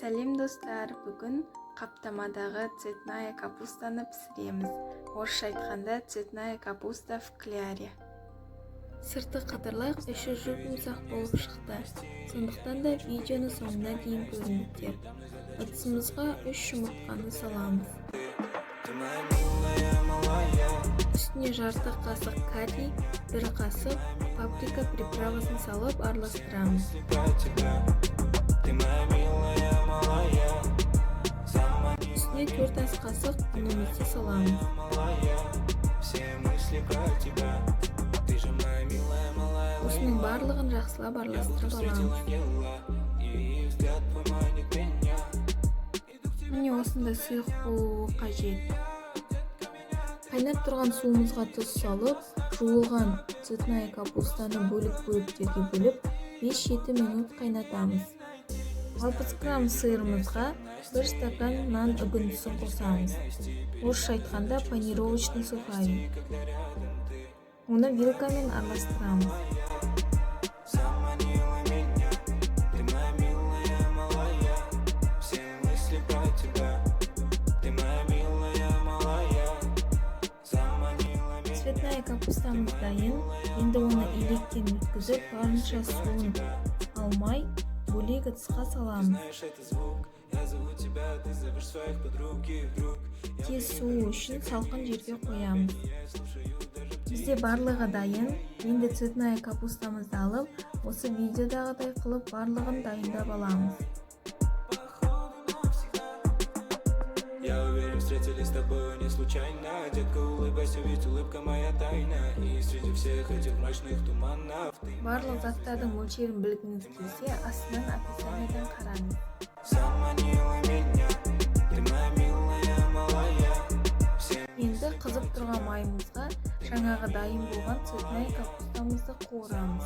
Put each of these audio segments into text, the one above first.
Сәлем достар, бүгін қаптамадағы цветная капустаны пісіреміз. Орысша айтқанда цветная капуста в кляре. Сырты қатырлақ, іші жұп-жұмсақ болып шықты. Сондықтан да видеоны соңына дейін көріңіздер. Ыдысымызға 3 жұмыртқаны саламыз. Үстіне жарты қасық карри, 1 қасық паприка приправасын салып араластырамыз. Үстіне 4 ас қасық ұнымызды саламыз. Осының барлығын жақсылап араластырып аламыз. Міне осында сұйық болуы қажет. Қайнап тұрған суымызға тұз салып, жуылған цветная капустаны бөлік-бөліктерге бөліп, 5-7 минут қайнатамыз. 60 грамм сырымызға 1 стакан нан үгіндісін қосамыз. Орысша айтқанда панировочный сухарик. Оны вилкамен араластырамыз. Цветная капустамыз дайын. Енді оны електен өткізіп, барынша суын алмай, бөлек ыдысқа саламыз. Тез суы үшін салқын жерге қоямыз. Бізде барлығы дайын. Енді цветная капустамызды алып, осы видеодағыдай қылып барлығын дайындап аламыз. Я уверен, встретились с тобой не случайно. Детка, улыбайся, ведь улыбка моя тайна. И среди всех этих мрачных туманов Барлық заттардың мөлшерін білгіңіз келсе, астынан описаниеден қараңыз. Енді қызып тұрған майымызға жаңағы дайын болған цветная капустамызды қуырамыз.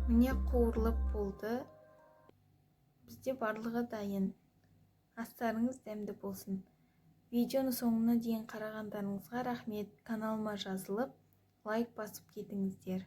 Міне қуырылып болды. Бізде барлығы дайын. Астарыңыз дәмді болсын. Видеоны соңына дейін қарағандарыңызға рахмет. Каналыма жазылып, лайк басып кетіңіздер.